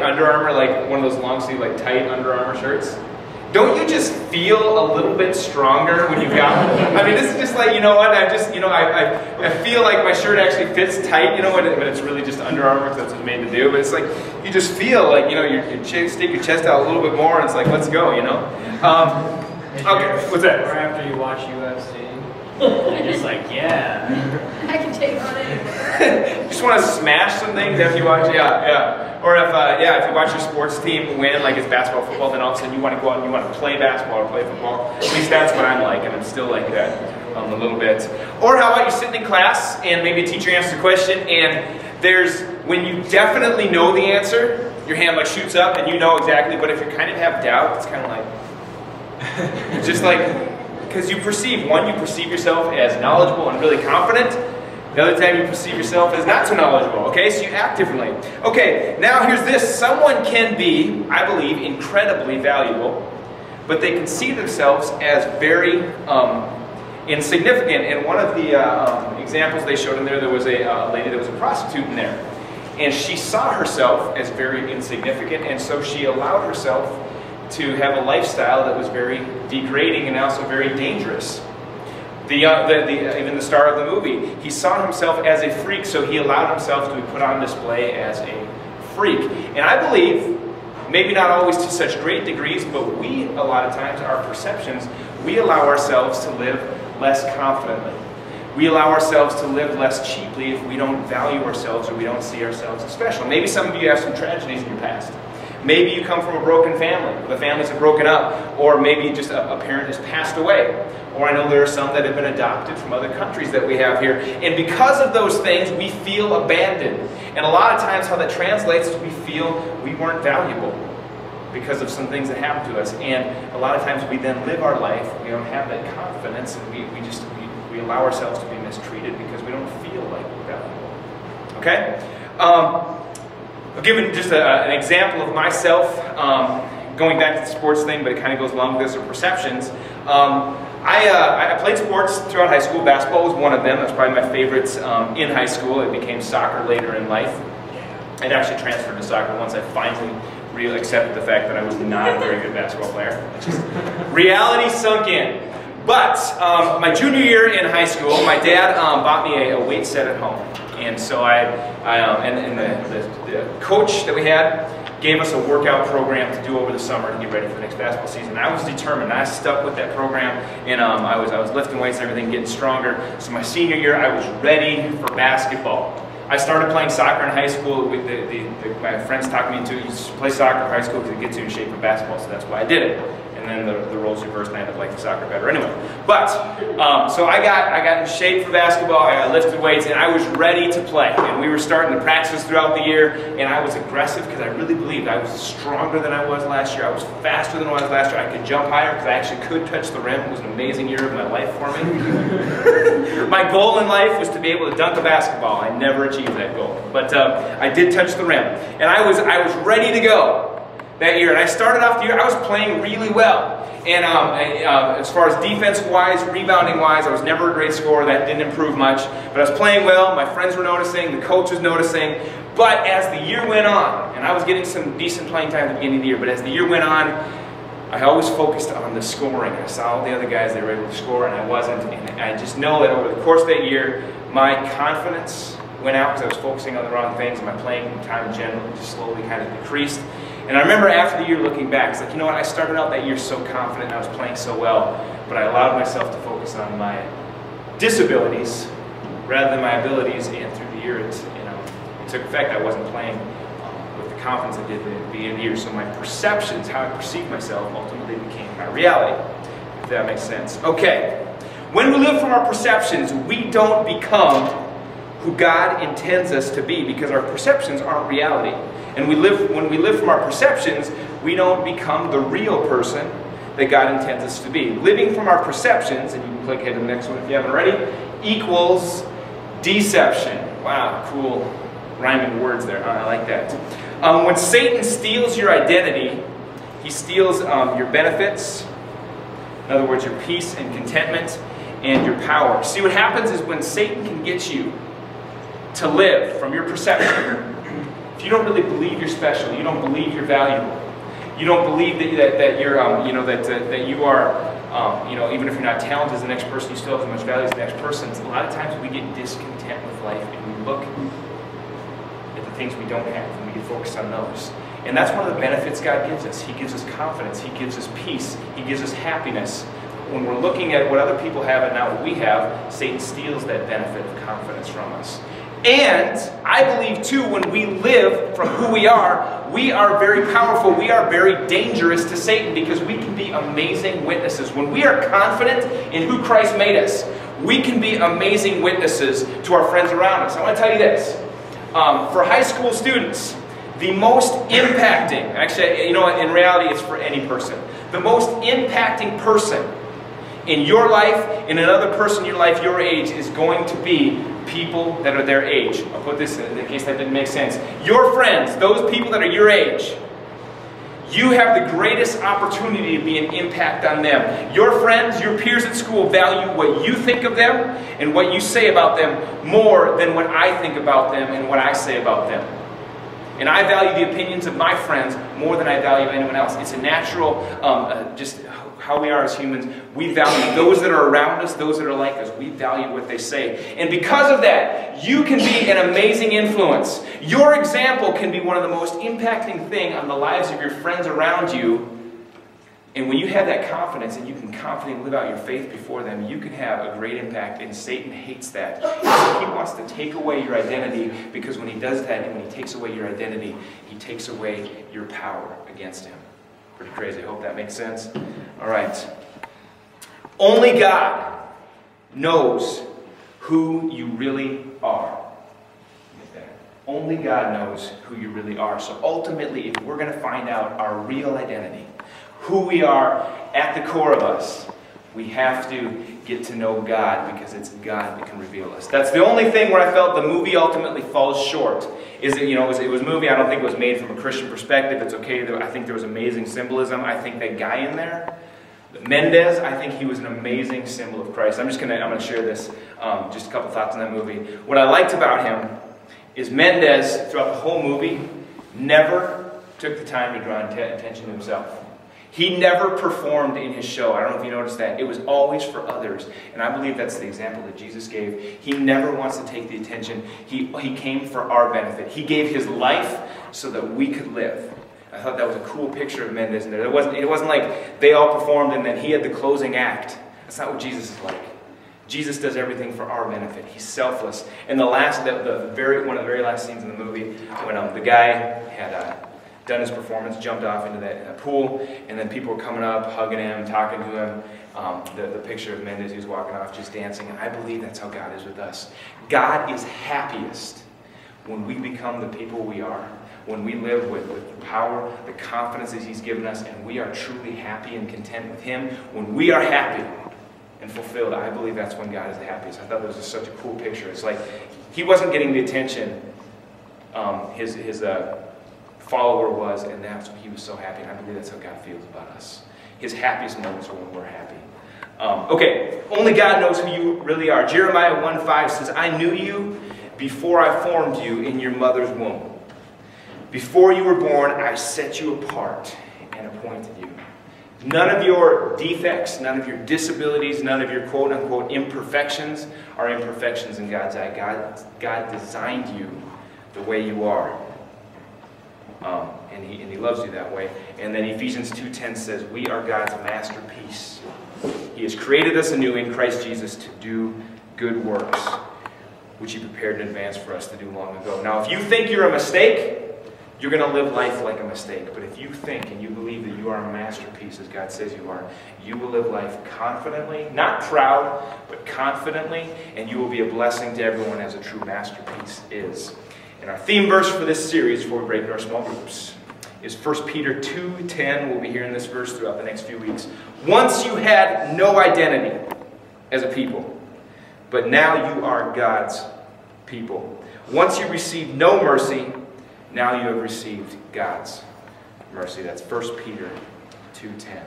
Under Armour, like one of those long sleeve, like tight Under Armour shirts, don't you just feel a little bit stronger when you've got one? I mean, this is just like, you know what, I just, you know, I feel like my shirt actually fits tight, you know, but it's really just Under Armour because that's what it's made to do. But it's like, you just feel like, you know, you stick your chest out a little bit more and it's like, let's go, you know? Okay, what's that? Or after you watch UFC, you're just like, yeah. I can take on it. You just want to smash some things after you watch, yeah. Or if, if you watch your sports team win, like it's basketball, football, then all of a sudden you want to go out and you want to play basketball or play football. At least that's what I'm like, and I'm still like that a little bit. Or how about you sitting in class and maybe a teacher answers a question and there's, when you definitely know the answer, your hand like shoots up and you know exactly, but if you kind of have doubt, it's kind of like, it's just like, because you perceive yourself as knowledgeable and really confident. The other time you perceive yourself as not so knowledgeable, okay? So you act differently. Okay, now here's this. Someone can be, I believe, incredibly valuable, but they can see themselves as very insignificant. And one of the examples they showed in there was a lady that was a prostitute in there. And she saw herself as very insignificant, and so she allowed herself to have a lifestyle that was very degrading and also very dangerous. Even the star of the movie, he saw himself as a freak, so he allowed himself to be put on display as a freak. And I believe, maybe not always to such great degrees, but we, a lot of times, our perceptions, we allow ourselves to live less confidently. We allow ourselves to live less cheaply if we don't value ourselves or we don't see ourselves as special. Maybe some of you have some tragedies in your past. Maybe you come from a broken family, the families have broken up, or maybe just a parent has passed away. Or I know there are some that have been adopted from other countries that we have here. And because of those things, we feel abandoned. And a lot of times how that translates is we feel we weren't valuable because of some things that happened to us. And a lot of times we then live our life, we don't have that confidence, and we allow ourselves to be mistreated because we don't feel like we're valuable. Okay? I'll give just an example of myself, going back to the sports thing, but it kind of goes along with this, or perceptions. I played sports throughout high school. Basketball was one of them. That's probably my favorites in high school. It became soccer later in life. I'd actually transferred to soccer once I finally really accepted the fact that I was not a very good basketball player. Reality sunk in. But my junior year in high school, my dad bought me a weight set at home. And so the coach that we had gave us a workout program to do over the summer to get ready for the next basketball season. I was determined. I stuck with that program, and I was lifting weights and everything, getting stronger. So my senior year, I was ready for basketball. I started playing soccer in high school. My friends talked me into it. You play soccer in high school because it gets you in shape for basketball, so that's why I did it. And then the roles reversed, and I ended up liking soccer better anyway. But, so I got in shape for basketball, I lifted weights, and I was ready to play. And we were starting to practice throughout the year, and I was aggressive because I really believed I was stronger than I was last year. I was faster than I was last year. I could jump higher because I actually could touch the rim. It was an amazing year of my life for me. My goal in life was to be able to dunk a basketball. I never achieved that goal. But I did touch the rim. And I was ready to go that year, and I started off the year, I was playing really well. And as far as defense-wise, rebounding-wise, I was never a great scorer. That didn't improve much. But I was playing well, my friends were noticing, the coach was noticing. But as the year went on, and I was getting some decent playing time at the beginning of the year, but as the year went on, I always focused on the scoring. I saw all the other guys, they were able to score, and I wasn't. And I just know that over the course of that year, my confidence went out because I was focusing on the wrong things, and my playing time in general just slowly kind of decreased. And I remember after the year looking back, it's like, you know what, I started out that year so confident and I was playing so well, but I allowed myself to focus on my disabilities rather than my abilities, and through the year it took effect. I wasn't playing with the confidence I did at the beginning of the year, so my perceptions, how I perceived myself, ultimately became my reality, if that makes sense. Okay, when we live from our perceptions, we don't become who God intends us to be because our perceptions aren't reality. And when we live from our perceptions, we don't become the real person that God intends us to be. Living from our perceptions, and you can click ahead to the next one if you haven't already, equals deception. Wow, cool rhyming words there. I like that. When Satan steals your identity, he steals your benefits, in other words, your peace and contentment, and your power. See, what happens is when Satan can get you to live from your perception, if you don't really believe you're special, you don't believe you're valuable, you don't believe that you're, that you are, even if you're not talented as the next person, you still have as much value as the next person. A lot of times we get discontent with life and we look at the things we don't have and we get focused on those. And that's one of the benefits God gives us. He gives us confidence. He gives us peace. He gives us happiness. When we're looking at what other people have and not what we have, Satan steals that benefit of confidence from us. And I believe too, when we live from who we are very powerful. We are very dangerous to Satan because we can be amazing witnesses. When we are confident in who Christ made us, we can be amazing witnesses to our friends around us. I want to tell you this. For high school students, the most impacting, actually, in reality it's for any person, the most impacting person in your life, in another person in your life your age, is going to be people that are their age. I'll put this in case that didn't make sense. Your friends, those people that are your age, you have the greatest opportunity to be an impact on them. Your friends, your peers at school value what you think of them and what you say about them more than what I think about them and what I say about them. And I value the opinions of my friends more than I value anyone else. It's a natural, just how we are as humans. We value those that are around us, those that are like us. We value what they say. And because of that, you can be an amazing influence. Your example can be one of the most impacting things on the lives of your friends around you. And when you have that confidence and you can confidently live out your faith before them, you can have a great impact. And Satan hates that. He wants to take away your identity, because when he does that, and when he takes away your identity, he takes away your power against him. Pretty crazy. I hope that makes sense. All right. Only God knows who you really are. Only God knows who you really are. So ultimately, if we're going to find out our real identity, who we are at the core of us, we have to get to know God, because it's God that can reveal us. That's the only thing where I felt the movie ultimately falls short. Is it, it was a movie, I don't think it was made from a Christian perspective. It's okay. I think there was amazing symbolism. I think that guy in there, Mendez, I think he was an amazing symbol of Christ. I'm going to share this, just a couple thoughts on that movie. What I liked about him is Mendez, throughout the whole movie, never took the time to draw attention to himself. He never performed in his show. I don't know if you noticed that. It was always for others. And I believe that's the example that Jesus gave. He never wants to take the attention. He came for our benefit. He gave his life so that we could live. I thought that was a cool picture of Mendez in there. It wasn't like they all performed and then he had the closing act. That's not what Jesus is like. Jesus does everything for our benefit. He's selfless. And one of the very last scenes in the movie, when the guy had done his performance, jumped off into that pool, and then people were coming up, hugging him, talking to him. The picture of Mendez, he was walking off just dancing, and I believe that's how God is with us. God is happiest when we become the people we are, when we live with the power, the confidence that he's given us, and we are truly happy and content with him. When we are happy and fulfilled, I believe that's when God is the happiest. I thought that was just such a cool picture. It's like he wasn't getting the attention his follower was, and that's why he was so happy. And I believe that's how God feels about us. His happiest moments are when we're happy. Okay, only God knows who you really are. Jeremiah 1:5 says, I knew you before I formed you in your mother's womb. Before you were born, I set you apart and appointed you. None of your defects, none of your disabilities, none of your quote-unquote imperfections are imperfections in God's eye. God designed you the way you are. And he loves you that way. And then Ephesians 2:10 says, we are God's masterpiece. He has created us anew in Christ Jesus to do good works, which he prepared in advance for us to do long ago. Now, if you think you're a mistake, you're going to live life like a mistake. But if you think and you believe that you are a masterpiece, as God says you are, you will live life confidently, not proud, but confidently, and you will be a blessing to everyone as a true masterpiece is. And our theme verse for this series, before we break into our small groups, is 1 Peter 2:10. We'll be hearing this verse throughout the next few weeks. Once you had no identity as a people, but now you are God's people. Once you received no mercy, now you have received God's mercy. That's 1 Peter 2:10.